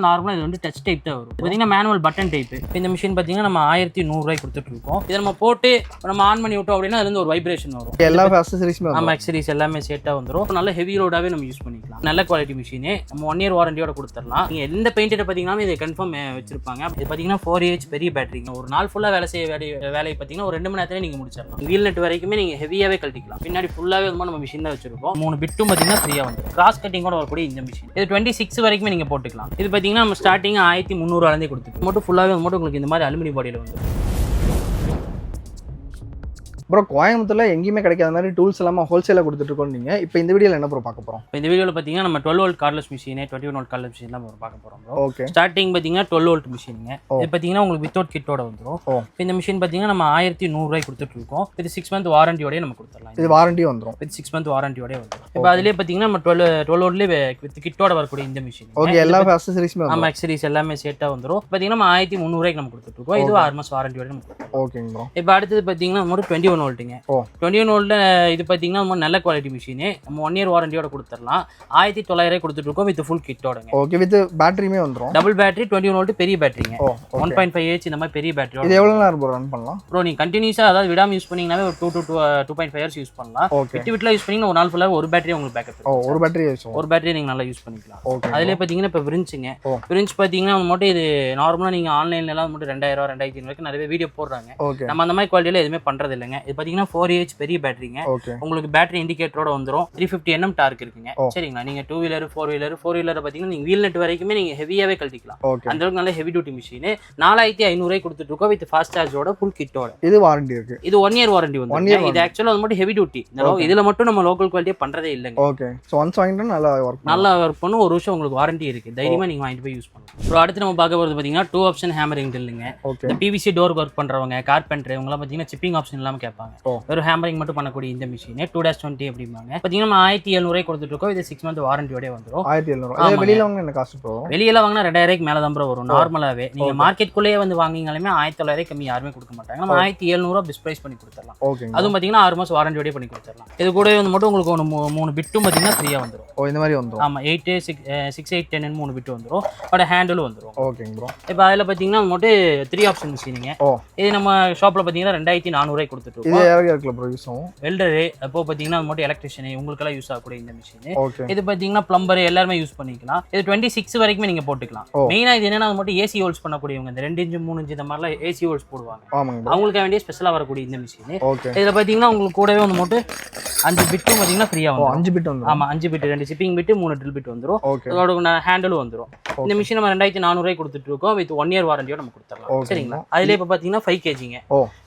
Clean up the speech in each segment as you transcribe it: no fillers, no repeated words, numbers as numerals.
நார்மலா இது வந்து டச் டைப் தான் வரும். பாத்தீங்கன்னா மேனுவல் பட்டன் டைப். இந்த மிஷின் பாத்தீங்கன்னா நம்ம 1100 ரூபாய்க்கு கொடுத்துட்டு இருக்கோம். இதை நம்ம போட்டு நம்ம ஆன் பண்ணி விட்டோம் அப்படின்னா அதுல இருந்து ஒரு வைப்ரேஷன் வரும். எல்லா அக்சஸரீஸுமே நம்ம அக்சஸரீஸ் எல்லாமே செட்டா வந்துரும். நல்ல ஹெவி லோடாவே நம்ம யூஸ் பண்ணிக்கலாம். நல்ல குவாலிட்டி மிஷின். நம்ம 1 இயர் வாரண்டியோட கொடுத்துடலாம். நீங்க எந்த பெயிண்டர் பாத்தீங்கன்னா இதை கன்ஃபார்ம் வச்சிருப்பாங்க. இது பாத்தீங்கன்னா 4H பெரிய பேட்டரி. ஒரு நாள் ஃபுல்லா வேலை செய்ய வேலையை பாத்தீங்கன்னா ஒரு 2 மணி நேரத்துல நீங்க முடிச்சிடலாம். வீல் நெட் வரைக்குமே நீங்க ஹெவியாவே கழட்டிக்கலாம். பின்னாடி ஃபுல்லாவே வந்து நம்ம மிஷின் தான் வச்சிருக்கோம். 3 பிட்டும் பாத்தீங்கன்னா ஃப்ரீயா வந்துரும். கிராஸ் கட்டிங் கூட வரக்கூடிய இந்த மிஷின். இது 26 வரைக்குமே நீங்க போட்டுக்கலாம். இது பாத்தீங்கன்னா நம்ம ஸ்டார்டிங் 1300 இருந்தே கொடுத்துட்டு மட்டும் ஃபுல்லாவே மட்டும் உங்களுக்கு இந்த மாதிரி அலுமினியம் பாடியில வந்துரும். ப்ரோ கோயம்புத்தூர்ல எங்கேயுமே கிடைக்காத மாதிரி டூல்ஸ் எல்லாமே ஹோல்சேலாக கொடுத்துட்டு இருக்கோம். நீங்க இப்போ இந்த வீடியோவில் என்ன ப்ரோ பார்க்க போகிறோம்? இந்த வீடியோவில் பார்த்தீங்கன்னா நம்ம 12 volt cordless machine 21 volt cordless machine தான் பார்க்க போகிறோம் ப்ரோ. ஓகே. ஸ்டார்டிங் பார்த்தீங்கன்னா 12 வோல்ட் மிஷினுங்க. இது பார்த்தீங்கன்னா உங்களுக்கு வித்தவுட் கிட்டோட வந்துடும். இந்த மிஷின் பார்த்தீங்கன்னா நம்ம 1100 ரூபாய் கொடுத்துட்டு இருக்கோம். இது 6 மந்த் வாரண்டியோடய நம்ம கொடுத்துடலாம். இது வாரண்டி வந்துடும். இது 6 மந்த் வாரண்டியோடய வந்துடும். இப்போ அதிலே பார்த்தீங்கன்னா நம்ம 12 வோல்ட்லேயே வித் கிட்டோட வரக்கூடிய இந்த மிஷின். ஓகே. எல்லா அக்சஸரீஸுமே நம்ம அக்சஸரீஸ் எல்லாமே சேர்த்தா வந்துடும். பார்த்தீங்கன்னா நம்ம 1300 ரூபாய்க்கு நம்ம கொடுத்துட்டு இருக்கோம். இது 6 மாதம் வாரண்டியோட நம்ம கொடுத்துருக்கோம். ஓகேங்க ப்ரோ. இப்போ அடுத்தது பார்த்தீங்கன்னா நம்ம 21 வோல்ட்டுங்க. 21 வோல்ட்ல இது பார்த்தீங்கன்னா நம்ம நல்ல குவாலிட்டி மிஷின். நம்ம 1 இயர் வாரண்டியோட கொடுத்துடலாம். 1900 கொடுத்துட்டு இருக்கோம் வித் ஃபுல் கிட்டோடங்க. ஓகே. வித் பேட்டரியுமே வந்துரும். டபுள் பேட்டரி 21 வோல்ட் பெரிய பேட்டரிங்க. 1.5H இந்த மாதிரி பெரிய பேட்டரி. இது எவ்வளவு நேரம் ரன் பண்ணலாம் ப்ரோ? நீங்க கண்டினியூஸா அதாவது விடாம யூஸ் பண்ணீங்கனாவே ஒரு 2 to 2.5 hours யூஸ் பண்ணலாம். விட்டு யூஸ் பண்ணீங்கன்னா ஒரு நாள் ஃபுல்லா ஒரு பேட்டரி உங்களுக்கு பேக்கப். ஒரு பேட்டரி ஒரு பேட்டரி நீங்க நல்லா யூஸ் பண்ணிக்கலாம். அதுலயே பாத்தீங்கன்னா இப்ப விரிஞ்சுங்க. விரிஞ்ச் பாத்தீங்கன்னா மட்டும் இது நார்மலா நீங்க ஆன்லைன்ல எல்லாம் மட்டும் 2000 2500 வரைக்கும் நிறைய வீடியோ போடுறாங்க. நம்ம அந்த மாதிரி குவாலிட்டியில எதுவுமே பண்றது இல்லைங்க. இது பாத்தீங்கன்னா 4H பெரிய பேட்டரிங்க. உங்களுக்கு பேட்டரி இண்டிகேட்டரோட வந்துரும். 350 Nm டார்க் இருக்குங்க. சரிங்களா? நீங்க 2 வீலர் 4 வீலர் பாத்தீங்கன்னா நீங்க வீல் நெட் வரைக்குமே நீங்க ஹெவியாவே கழட்டிக்கலாம். அந்த அளவுக்கு நல்ல ஹெவி டியூட்டி மிஷின். 4500 கொடுத்துட்டு இருக்கோம் வித் ஃபாஸ்ட் சார்ஜோட ஃபுல் கிட்டோட. இது வாரண்டி இருக்கு. இது 1 இயர் வாரண்டி வந்து. இது ஆக்சுவலா அது மட்டும் ஹெவி டியூட்டி. இதுல மட்டும் நம்ம லோக்கல் குவாலிட்டியே பண்றதே இல்லங்க. ஓகே. சோ ஒன்ஸ் வாங்கிட்டா நல்லா வர்க் பண்ணும். ஒரு வருஷம் உங்களுக்கு வாரண்டி இருக்கு. தைரியமா நீங்க வாங்கிட்டு போய் யூஸ் பண்ணலாம். அப்புறம் அடுத்து நம்ம பார்க்க போறது பாத்தீங்கன்னா 2 ஆப்ஷன் ஹேமரிங் ட்ரில்லுங்க. இந்த PVC டோர் வர்க் பண்றவங்க கார்பெண்டர் இவங்க எல்லாம் பாத்தீங்கன்னா சிப்பிங் ஆப்ஷன் இல்லாம கேட்பாங்க. வெறும் ஹேமரிங் மட்டும் பண்ணக்கூடிய இந்த மிஷின் 2-20 அப்படிம்பாங்க. பாத்தீங்கன்னா நம்ம 1700 கொடுத்துட்டு இருக்கோம். இது 6 மந்த் வாரண்டியோட வந்துரும். 1700. வெளியில வாங்கினா என்ன காஸ்ட் ப்ரோ? வெளியில வாங்கினா 2000 மேல தான் ப்ரோ வரும். நார்மலாவே நீங்க மார்க்கெட் குள்ளேயே வந்து வாங்குனீங்களாலுமே 1900 கம்மி யாருமே கொடுக்க மாட்டாங்க. நம்ம 1700 பெஸ்ட் பிரைஸ் பண்ணி கொடுத்துடலாம். அதுவும் பாத்தீங்கன்னா 6 மாசம் வாரண்டியோட பண்ணி கொடுத்துடலாம். இது கூட வந்து மட்டும் உங்களுக்கு 3 பிட்டும் பாத்தீங்கன்னா ஃப்ரீயா வந்துரும். இந்த மாதிரி வந்துரும். ஆமா 8 6 8 10 3 பிட் வந்துரும். அதோட ஹேண்டிலும் வந்துரும். ஓகேங்க ப்ரோ. இப்போ அதுல பாத்தீங்கன்னா மட்டும் 3 ஆப்ஷன் மிஷினுங்க. இது நம்ம ஷாப்ல பாத்தீங்கன்னா 2400 கொடுத்துட்டு இருக்கோம். இது யாருக்கு இருக்குல ப்ரோ யூஸ் ஆகும்? வெல்டர் அப்போ பாத்தீங்கன்னா மட்டும் எலக்ட்ரிஷியன் உங்களுக்கெல்லாம் யூஸ் ஆகக்கூடிய இந்த மிஷின். இது பாத்தீங்கன்னா பிளம்பர் எல்லாருமே யூஸ் பண்ணிக்கலாம். இது 26 வரைக்கும் நீங்க போட்டுக்கலாம். மெயினா இது என்னன்னா மட்டும் AC ஹோல்ஸ் பண்ணக்கூடியவங்க இந்த 2 இன்ச் 3 இன்ச் இந்த மாதிரிலாம் AC ஹோல்ஸ் போடுவாங்க. அவங்களுக்கு வேண்டிய ஸ்பெஷலா வரக்கூடிய இந்த மிஷின். இதுல பாத்தீங்கன்னா உங்களுக்கு கூடவே வந்து மட்டும் 5 பிட்டும் பாத்தீங்கன்னா ஃப்ரீயா வந்துரும். 5 பிட் வந்துரும். ஆமா 5 bit 2 chipping bit 3 drill bit வந்துரும். அதோட ஹேண்டிலும் வந்துரும். இந்த மிஷின் நம்ம 2400 கொடுத்துட்டு இருக்கோம் வித் 1 இயர் வாரண்டியோட நம்ம கொடுத்துடலாம். சரிங்களா? அதுல இப்ப பாத்தீங்கன்னா 5 kgங்க.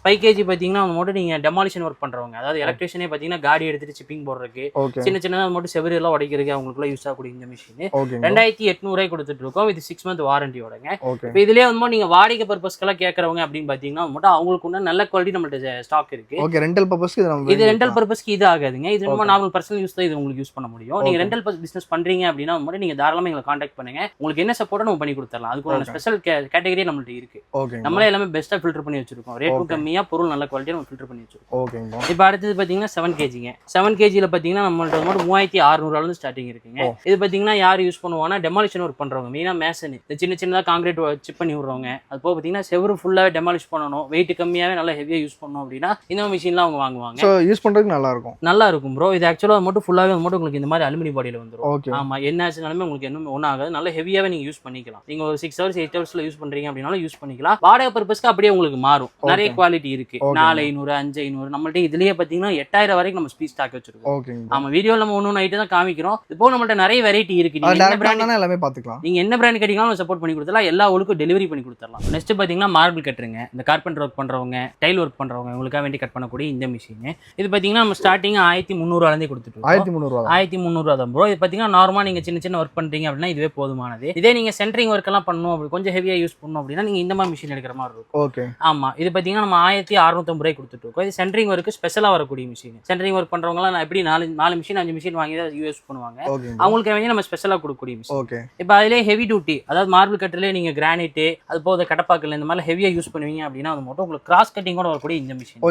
5 kg பாத்தீங்கன்னா மட்டும் நீங்க டெமாலிஷன் ஒர்க் பண்றவங்க அதாவது எலக்ட்ரிஷியனே பாத்தீங்கன்னா காடி எடுத்துட்டு சிப்பிங் போடுறதுக்கு சின்ன சின்னதா மட்டும் செவரு எல்லாம் உடைக்கிறதுக்கு அவங்களுக்குலாம் யூஸ் ஆகக்கூடிய இந்த மிஷின் 2800 கொடுத்துட்டு இருக்கோம் வித் 6 மந்த் வாரண்டியோடங்க. இப்போ இதுலயே வந்து நீங்க வாடகை பர்பஸ்க்கெல்லாம் கேட்கறவங்க அப்படின்னு பாத்தீங்கன்னா மட்டும் அவங்களுக்கு நல்ல குவாலிட்டி நம்மள்ட்ட ஸ்டாக் இருக்கு. ஓகே. ரெண்டல் பர்பஸ்க்கு இது ரெண்டல் பர்பஸ்க்கு இது ஆகாதுங்க. இது நம்ம நார்மல் பர்சனல் யூஸ் தான் இது உங்களுக்கு யூஸ் பண்ண முடியும். நீங்க ரெண்டல் பிசினஸ் பண்றீங்க அப்படின்னா மட்டும் நீங்க தாராளமா எங்களை கான்டாக்ட் பண்ணுங்க. உங்களுக்கு என்ன சப்போர்ட் நம்ம பண்ணி கொடுத்துடலாம். அதுக்கு ஒரு ஸ்பெஷல் கேட்டகரி நம்மள்ட்ட இருக்கு. நம்மளே எல்லாமே பெஸ்டா ஃபில்டர் பண்ணி வச்சிருக்கோம். ரேட் கம்மியா பொருள் நல்ல குவாலிட்டியா நம்ம ஃபில்டர் பண்ணி வச்சிருக்கோம். ஓகேங்க. இப்போ அடுத்தது பாத்தீங்கன்னா 7 kgங்க. 7 kgல பாத்தீங்கன்னா நம்மள்ட்ட மட்டும் 3600 இருந்து ஸ்டார்டிங் இருக்குங்க. இது பாத்தீங்கன்னா யார் யூஸ் பண்ணுவாங்கன்னா டெமாலிஷன் ஒர்க் பண்றவங்க மெயினா மேசன் சின்ன சின்னதா கான்கிரீட் சிப் பண்ணி விடுறவங்க. அது போக பாத்தீங்கன்னா செவரு ஃபுல்லாவே டெமாலிஷ் பண்ணணும் வெயிட் கம்மியாவே நல்லா ஹெவியா யூஸ் பண்ணணும் அப்படின்னா இந்த மிஷின்லாம் அவங்க வாங்குவாங்க. சோ யூஸ் பண்றதுக்கு நல்லா இருக்கும் ப்ரோ. இது ஆக்சுவலா மட்டும் ஃபுல்லாவே மட்டும் உங்களுக்கு இந்த மாதிரி அலுமினியம் பாடியில வந்துரும். ஆமா என்ன ஆச்சுனாலுமே உங்களுக்கு என்ன ஒன்றும் ஆகாது. நல்ல ஹெவியாவே நீங்க யூஸ் பண்ணிக்கலாம். நீங்க ஒரு 6 hours 8 hours யூஸ் பண்றீங்க அப்படினாலும் யூஸ் பண்ணிக்கலாம். வாடகை பர்பஸ்க்கு அப்படியே உங்களுக்கு மாறும். நிறைய குவாலிட்டி இருக்கு. 4500 5500 நம்மள்ட்ட இதுலயே பாத்தீங்கன்னா 8000 வரைக்கும் நம்ம ஸ்பீட் ஸ்டாக் வச்சிருக்கோம். ஆமா வீடியோல நம்ம ஒன்னு ஐட்டம் தான் காமிக்கிறோம். இப்போ நம்மள்ட்ட நிறைய வெரைட்டி இருக்கு. நீங்க என்ன பிராண்ட் எல்லாமே பாத்துக்கலாம். நீங்க என்ன பிராண்ட் கேட்டீங்கனாலும் சப்போர்ட் பண்ணி கொடுத்தலாம். எல்லா ஊருக்கும் டெலிவரி பண்ணி கொடுத்துடலாம். நெக்ஸ்ட் பாத்தீங்கன்னா மார்பிள் கட்டுறங்க. இந்த கார்பெண்டர் ஒர்க் பண்றவங்க டைல் ஒர்க் பண்றவங்க உங்களுக்காக வேண்டி கட் பண்ணக்கூடிய இந்த மிஷின். இது பாத்தீங்கன்னா நம்ம ஸ்டார்டிங் 1300 இருந்தே கொடுத்துட்டு இருக்கோம். 1300 தான் ப்ரோ. இது பாத்தீங்கன்னா நார்மலா நீங்க சின்ன சின்ன ஒர்க் பண்றீங்க அப்படின்னா இதுவே போதுமானது. இதே நீங்க சென்டரிங் ஒர்க் எல்லாம் பண்ணணும் அப்படி கொஞ்சம் ஹெவியா யூஸ் பண்ணணும் அப்படின்னா நீங்க இந்த மாதிரி மிஷின் எடுக்கிற மாதிரி இருக்கும். ஓகே. ஆமா இது பாத்தீங்கன்னா நம்ம 1650 கொடுத்துட்டு இருக்கோம். இது சென்டரிங் ஒர்க்கு ஸ்பெஷலா வரக்கூடிய மிஷின். சென்டரிங் ஒர்க் பண்றவங்க எல்லாம் எப்படி 4 மிஷின் 5 மிஷின் வாங்கி தான் யூஸ் பண்ணுவாங்க. அவங்களுக்கு வேண்டிய நம்ம ஸ்பெஷலா கொடுக்கக்கூடிய மிஷின். ஓகே. இப்போ அதிலே ஹெவி டியூட்டி அதாவது மார்பிள் கட்டர்லயே நீங்க கிரானைட் அது போக கடப்பாக்கல் இந்த மாதிரி ஹெவியா யூஸ் பண்ணுவீங்க அப்படின்னா அது மட்டும் உங்களுக்கு கிராஸ் கட்டிங் கூட வரக்கூடிய இந்த மிஷின்.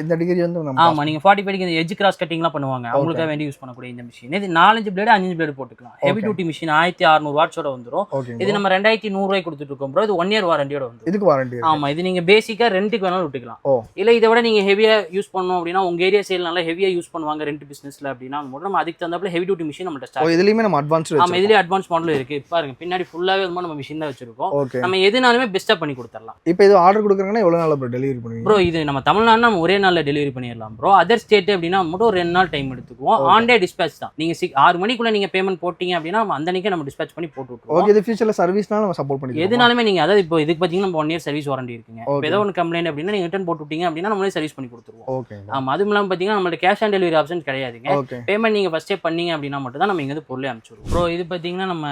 இந்த டிகிரி வந்து ஆமா நீங்க 45 இந்த எட்ஜ் கிராஸ் கட்டிங்லாம் பண்ணுவாங்க. அவங்களுக்காக வேண்டி யூஸ் பண்ணக்கூடிய இந்த மிஷின். இது 4 பிளேடு 5 பிளேடு போட்டுக்கலாம். ஹெவி டியூட்டி மிஷின் 1600 வாட்ஸோட வந்துரும். வந்துரும். ஓகே இது நம்ம 2100 ரூபாய் கொடுத்துட்டு இருக்கோம் ப்ரோ. இது 1 இயர் வாரண்டியோட வந்து. இதுக்கு வாரண்டி? ஆமா, இது நீங்க பேசிக்கா ரெண்டுக்கு வேணாலும் விட்டுக்கலாம். இல்ல இதை விட நீங்க ஹெவியா யூஸ் பண்ணணும் அப்படின்னா, உங்க ஏரியா சைடுல நல்லா ஹெவியா யூஸ் பண்ணுவாங்க ரெண்ட் பிசினஸ்ல அப்படின்னா நம்ம அதுக்கு தகுந்தாப்புல ஹெவி டியூட்டி மிஷின் நம்ம ஸ்டார்ட். இதுலயுமே நம்ம அட்வான்ஸ் ஆமா, இதுலயே அட்வான்ஸ் மாடல் இருக்கு. பாருங்க பின்னாடி ஃபுல்லாவே நம்ம மிஷின் தான் வச்சிருக்கோம். நம்ம எதுனாலுமே பெஸ்டா பண்ணி கொடுத்துடலாம். இப்போ இது ஆர்டர் கொடுக்குறாங்கன்னா எவ்வளவு நாள்ல ப்ரோ டெலிவரி பண்ணுவீங்க? ப்ரோ இது நம்ம தமிழ்நாடுனா நம்ம ஒரே நாள்ல டெலிவரி பண்ணிடலாம் ப்ரோ. அதர் ஸ்டேட் அப்படின்னா மட்டும் ஒரு 2 நாள் டைம் எடுத்துக்குவோம். ஆன் டே டிஸ்பேச் தான். நீங்க 6 மணிக்குள்ள நீங்க பேமெண்ட் போட்டீங்க அப்படின்னா அந்த அன்னைக்கே நம்ம டிஸ்பேச் பண்ணி போட்டு விட்டுருவோம். ஓகே, இது ஃபியூச்சர்ல சர்வீஸ்னால நம்ம சப்போர்ட் பண்ணி எதுனாலுமே நீங்க அதாவது இப்போ இதுக்கு பாத்தீங்கன்னா நம்ம 1 இயர் சர்வீஸ் வாரண்டி இருக்குங்க. இப்போ ஏதோ ஒரு கம்ப்ளைண்ட் அப்படின்னா நீங்க ரிட்டர்ன் போட்டு விட்டீங்க அப்படின்னா நம்மளே சர்வீஸ் பண்ணி கொடுத்துருவோம். ஓகே. ஆமா, அதுவும் இல்லாம பாத்தீங்கன்னா நம்மள்ட்ட கேஷ் ஆன் டெலிவரி ஆப்ஷன் கிடையாதுங்க. பேமெண்ட் நீங்க ஃபர்ஸ்டே பண்ணீங்க அப்படின்னா மட்டும் தான் நம்ம இங்க வந்து பொருளே அனுப்பிச்சிடுவோம். ப்ரோ இது பாத்தீங்கன்னா நம்ம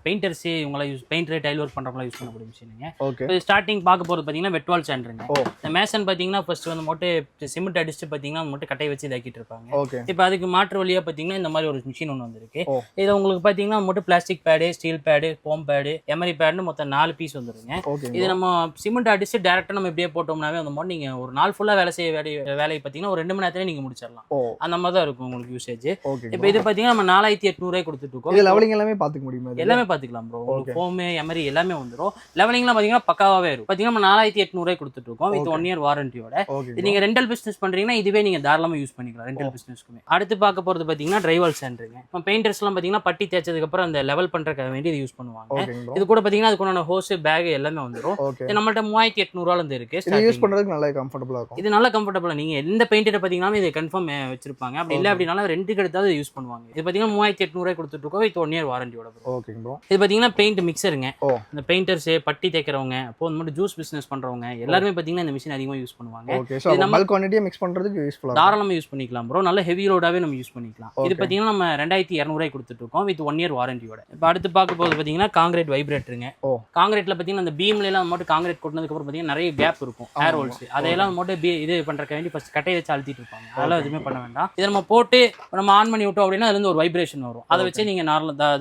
பெயிண்டர்ஸ் இவங்கள யூஸ் பெயிண்டர் டைல் ஒர்க் பண்றவங்கள யூஸ் பண்ணக்கூடிய மிஷினுங்க. இப்போ ஸ்டார்டிங் பார்க்க போறது பாத்தீங்கன்னா வெட் வால் சாண்டருங்க. இந்த மேசன் பாத்தீங்கன்னா ஃபர்ஸ்ட் வந்து மட்டும் சிமெண்ட் அடிச்சு பாத்தீங்கன்னா மட்டும் கட்டை வச்சு இதாக்கிட்டு இருப்பாங்க. இப்போ அதுக்கு மாற்று வழியா பாத்தீங்கன்னா இந்த மாதிரி ஒரு மிஷின் ஒன்று வந்திருக்கு. இது உங்களுக்கு பாத்தீங்கன்னா மட்டும் plastic pad, steel pad, foam pad, emery பேடுன்னு மொத்தம் 4 பீஸ் வந்துருங்க. இது நம்ம சிமெண்ட் அடிச்சு டேரக்டா நம்ம இப்படியே போட்டோம்னாவே அந்த மாதிரி நீங்க ஒரு நாள் ஃபுல்லா வேலை செய்ய வேலையை பாத்தீங்கன்னா ஒரு 2 மணி நேரத்துல நீங்க முடிச்சிடலாம். அந்த மாதிரி தான் இருக்கும் உங்களுக்கு யூசேஜ். இப்போ இது பாத்தீங்கன்னா நம்ம 4800 ரூபாய் கொடுத்துட்டு இருக்கோம். இது லெவலிங் எல்லாமே பாத்துக்க முடியுமா? எல்லாமே பாத்துக்கலாம் ப்ரோ. உங்களுக்கு ஃபோம், எமரி எல்லாமே வந்துரும். லெவலிங்லாம் பாத்தீங்கன்னா பக்காவாவே இருக்கும். பாத்தீங்கன்னா நம்ம 4800 ரூபாய் கொடுத்துட்டு இருக்கோம் வித் 1 இயர் வாரண்டியோட. நீங்க ரெண்டல் பிசினஸ் பண்றீங்கன்னா இதுவே நீங்க தாராளமா யூஸ் பண்ணிக்கலாம் ரெண்டல் பிசினஸ்க்குமே. அடுத்து பார்க்க போறது பாத்தீங்கன்னா ட்ரைவால் சாண்டருங்க. நம்ம பெயிண்டர்ஸ் எல்லாம் பாத்தீங்கன்னா பட்டி தேய்ச்சதுக்கு அப்புறம் அந்த லெவல் பண்றதுக்கு வேண்டி இது யூஸ் பண்ணுவாங்க. இது கூட பாத்தீங்கன்னா அதுக்குள்ள ஹோஸ், பேக் எல்லாமே வந்துரும். இது நம்மள்ட்ட 3800 ரூபாயில இருந்து இருக்கு. இது யூஸ் பண்றதுக்கு நல்லா கம்ஃபர்ட்டபிளா இருக்கும். இது நல்லா கம்ஃபர்ட்டபிளா நீங்க எந்த பெயிண்டரை பாத்தீங்கன்னா இது கன்ஃபார்ம் வச்சிருப்பாங்க. அப்படி இல்ல அப்படினால ரெண்டுக்கு எடுத்தாவது யூஸ் பண்ணுவாங்க. இது பாத்தீங்கன்னா 3800 ரூபாய் கொடுத்துட்டு இருக்கோம் வித் 1 இயர் வாரண்டியோட. Okay bro. இது பாத்தீங்கன்னா பெயிண்ட் மிக்சருங்க. இந்த பெயிண்டர்ஸ், பட்டி தேய்க்கிறவங்க, அப்போ இந்த மாதிரி ஜூஸ் பிசினஸ் பண்றவங்க எல்லாரும் பாத்தீங்கன்னா இந்த மிஷின் அதிகமா யூஸ் பண்ணுவாங்க. ஓகே, சோ நம்ம குவாண்டிட்டியா மிக்ஸ் பண்றதுக்கு யூஸ்ஃபுல்லா தாராளமா யூஸ் பண்ணிக்கலாம் ப்ரோ. நல்ல ஹெவி லோடாவே நம்ம யூஸ் பண்ணிக்கலாம். இது பாத்தீங்கன்னா நம்ம 2200 ரூபாய் கொடுத்துட்டு இருக்கோம் வித் 1 இயர் வாரண்டியோட. இப்போ அடுத்து பார்க்க போது பாத்தீங்கன்னா காங்கிரீட் வைப்ரேட்டருங்க. காங்கிரீட்ல பாத்தீங்கன்னா அந்த பீம்ல எல்லாம் மட்டும் காங்கிரீட் கொட்டினதுக்கு அப்புறம் பாத்தீங்கன்னா நிறைய கேப் இருக்கும், ஏர் ஹோல்ஸ். அதையெல்லாம் மட்டும் இது பண்றதுக்கு வேண்டி ஃபர்ஸ்ட் கட்டையை வச்சு அழுத்திட்டு இருப்பாங்க. அதெல்லாம் எதுவுமே பண்ண வேண்டாம். இதை நம்ம போட்டு நம்ம ஆன் பண்ணி விட்டோம் அப்படின்னா அதுல இருந்து ஒரு வைப்ரேஷன் வரும். அதை வச்சு நீங்க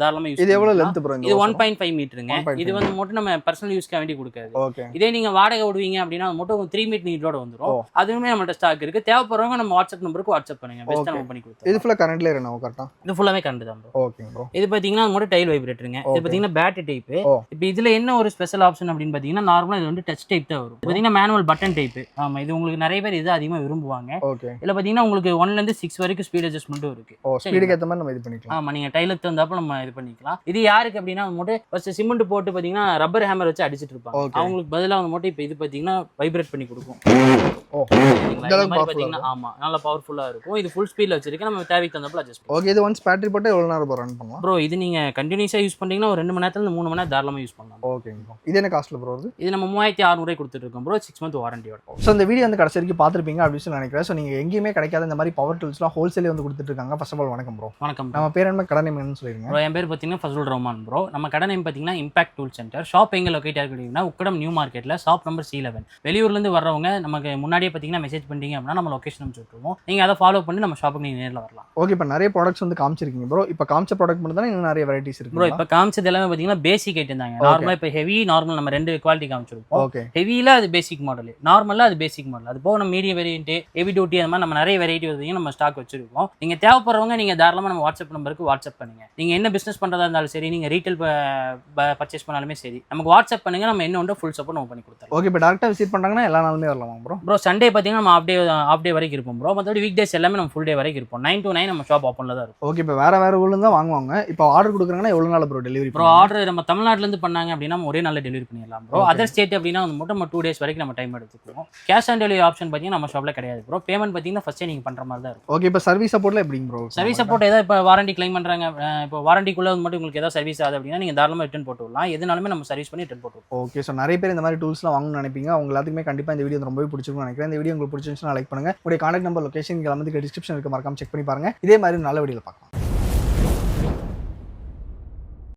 தாராளமா யூஸ். இது எவ்வளவு லெந்த் ப்ரோ? இது 1.5 மீட்டருங்க. இது வந்து மட்டும் நம்ம பர்சனல் யூஸ்க்கு வேண்டி கொடுக்காது. இதே நீங்க வாடகை விடுவீங்க அப்படின்னா மட்டும் 3 மீட்டர் நீட்டோட வந்துரும். அதுவுமே நம்மள்ட்ட ஸ்டாக் இருக்கு. தேவைப்படுறவங்க நம்ம வாட்ஸ்அப் நம்பருக்கு வாட்ஸ்அப் பண்ணுங்க. பெஸ்ட்டா நம்ம பண்ணி கொடுத்துறோம். இது ஃபுல்லா கரண்ட்ல ரன் ஆகும் கரெக்ட்டா? இது ஃபுல்லாவே கரண்ட் தான் ப்ரோ. Okay bro. இது பாத்தீங்கன்னா மட்டும் டைல் வைப்ரேட்டருங்க. இது பாத்தீங்கன்னா பேட்டரி டைப். இப்போ இதுல என்ன ஒரு ஸ்பெஷல் ஆப்ஷன் அப்படின்னு பாத்தீங்கன்னா நார்மலா இது வந்து டச் டைப் தான் வரும். பாத்தீங்கன்னா மேனுவல் பட்டன் டைப். ஆமா, இது உங்களுக்கு நிறைய பேர் இது அதிகமா விரும்புவாங்க. இதுல பாத்தீங்கன்னா உங்களுக்கு 1ல இருந்து 6 வரைக்கும் ஸ்பீட் அட்ஜஸ்ட்மென்ட்டும் இருக்கு. ஸ்பீடுக்கு ஏத்த மாதிரி நம்ம இது பண்ணிக்கலாம். ஆமா, நீங்க டைலுக்கு தகுந்தாப்புல நம்ம இது பண்ணிக்கலாம். இது யாருக்கு அப்படின்னா மட்டும் ஃபர்ஸ்ட் சிமெண்ட் போட்டு பாத்தீங்கன்னா ரப்பர் ஹேமர் வச்சு அடிச்சிட்டு இருப்பாங்க. அவங்களுக்கு பதிலா வந்து மட்டும் இப்போ இது பாத்தீங்கன்னா வைப்ரேட் பண்ணி கொடுக்கும். ஆமா, நல்ல பவர்ஃபுல்லா இருக்கும். இது ஃபுல் ஸ்பீட்ல வச்சிருக்கு. நம்ம தேவைக்கு தகுந்தாப்புல அட்ஜஸ்ட் பண்ணலாம். ஓகே, இது ஒன்ஸ் பேட்டரி போட்டா எவ்வளவு நேரம் ரன் பண்ணலாம் ப்ரோ? இது நீங்க கண்டினியூஸா யூஸ் பண்ணீங்கன்னா ஒரு 2 மணி நேரத்துல இருந்து 3 மணி நேரம் தாராளமா யூஸ் பண்ணலாம். Okay bro. இது என்ன காஸ்ட்ல ப்ரோ வருது? இது நம்ம 3600 ரூபாய் கொடுத்துட்டு இருக்கோம் ப்ரோ, 6 மந்த் வாரண்டியோட. சோ இந்த வீடியோ வந்து கடைசி வரைக்கும் பாத்துருப்பீங்க அப்படின்னு நினைக்கிறேன். சோ நீங்க எங்கேயுமே கிடைக்காத இந்த மாதிரி பவர் டூல்ஸ்லாம் ஹோல்சேலே வந்து கொடுத்துட்டு இருக்காங்க. ஃபர்ஸ்ட் ஆஃப் ஆல் வணக்கம் ப்ரோ. வணக்கம். நம்ம பேர் என்ன, கடை நேம் என்னன்னு சொல்லிருங்க ப்ரோ? என் பேர் பாத்தீங்கன்னா ஃபஸ்லுல் ரஹ்மான் ப்ரோ. நம்ம கடை நேம் பாத்தீங்கன்னா இம்பாக்ட் டூல் சென்டர். ஷாப் எங்க லொகேட் ஆகிட்டீங்கன்னா உக்கடம் நியூ மார்க்கெட்ல ஷாப் நம்பர் C11. வெளியூர்ல இருந்து வர்றவங்க நமக்கு முன்னாடியே பாத்தீங்கன்னா மெசேஜ் பண்ணிட்டீங்க அப்படின்னா நம்ம லொகேஷன் அனுப்பிச்சுட்டுருவோம். நீங்க அதை ஃபாலோ பண்ணி நம்ம ஷாப்புக்கு நீங்க நேரில் வரலாம். ஓகே, இப்போ நிறைய ப்ராடக்ட்ஸ் வந்து காமிச்சிருக்கீங்க ப்ரோ. இப்போ காமிச்ச ப்ராடக்ட் மட்டும் தான் இன்னும் நிறைய வெரைட்டிஸ் இருக்கு ப்ரோ. இப்போ காமிச்சது எல்லாமே பாத்தீங்கன்னா பேசிக் ஐட்டம் தாங்க. நார்மலா இப்போ ஹெவி, நார்மல் நம்ம 2 குவாலிட்டி காமிச்சிருப்போம். ஓகே, ஹெவில அது பேசிக் மாடல், நார்மலா அது பேசிக் மாடல். அது போக நம்ம மீடியம் வேரியன்ட், ஹெவி டியூட்டி, அந்த மாதிரி நம்ம நிறைய வெரைட்டி வந்து நம்ம ஸ்டாக் வச்சிருக்கோம். நீங்க தேவைப்படுறவங்க நீங்க தாராளமா நம்ம வாட்ஸ்அப் நம்பருக்கு வாட்ஸ்அப் பண்ணுங்க. நீங்க என்ன பிசினஸ் பண்றதா இருந்தாலும் சரி, நீங்க ரீட்டைல் பர்ச்சேஸ் பண்ணாலுமே சரி, நமக்கு வாட்ஸ்அப் பண்ணுங்க. நம்ம என்ன உண்டோ ஃபுல் சப்போர்ட் நம்ம பண்ணி கொடுத்துறோம். ஓகே, இப்போ டேரக்டா விசிட் பண்றாங்கன்னா எல்லா நாளுமே வரலாமா ப்ரோ? ப்ரோ சண்டே பாத்தீங்கன்னா நம்ம ஆஃப் டே வரைக்கும் இருப்போம் ப்ரோ. மற்றபடி வீக் டேஸ் எல்லாமே நம்ம ஃபுல் டே வரைக்கும் இருப்போம். 9 to 9 நம்ம ஷாப் ஓப்பன்ல தான் இருக்கும். ஓகே, இப்போ வேற ஊர்ல இருந்து வாங்குவாங்க. இப்போ ஆர்டர் கொடுக்குறாங்கன்னா எவ்வளவு நாள் ப்ரோ டெலிவரி? ப்ரோ ஆர்டர் நம்ம தமிழ்நாட்டுல இருந்து பண்ணாங்க அப்படின்னா ஒரே நாள்ல டெலிவரி பண்ணிடலாம் ப்ரோ. அதர் ஸ்டேட் அப்படின்னா வந்து மட்டும் நம்ம 2 days வரைக்கும் நம்ம டைம் எடுத்துக்குவோம். கேஷ் ஆன் டெலிவரி ஆப்ஷன் பாத்தீங்கன்னா நம்ம ஷாப்ல கிடையாது ப்ரோ. பேமெண்ட் பாத்தீங்கன்னா ஃபர்ஸ்டே நீங்க பண்ற மாதிரி தான் இருக்கும். ஓகே, இப்போ சர்வீஸ் சப்போர்ட்ல எப்படிங்க ப்ரோ? சர்வீஸ் சப்போர்ட் ஏதாவது இப்போ வாரண்டி கிளைம் பண்றாங்க, இப்போ வாரண்டிக்குள்ள வந்து மட்டும் உங்களுக்கு ஏதாவது சர்வீஸ் ஆகுது அப்படின்னா நீங்க தாராளமா ரிட்டர்ன் போட்டு விடலாம். எதுனாலுமே நம்ம சர்வீஸ் பண்ணி ரிட்டர்ன் போட்டு. ஓகே, ஸோ நிறைய பேர் இந்த மாதிரி டூல்ஸ்லாம் வாங்கணும்னு நினைப்பீங்க. அவங்க எல்லாத்துக்குமே கண்டிப்பா இந்த வீடியோ ரொம்பவே பிடிச்சிருக்கும்னு நினைக்கிறேன். இந்த வீடியோ உங்களுக்கு பிடிச்சிருந்துச்சுன்னா லைக் பண்ணுங்க. உங்களுடைய கான்டாக்ட் நம்பர், லொகேஷன் எல்லாமே டிஸ்கிரிப்ஷன் இருக்கு, மறக்காம செக் பண்ணி பாருங்க. இதே மாதிரி நல்ல வீடியோல பார்க்கலாம்.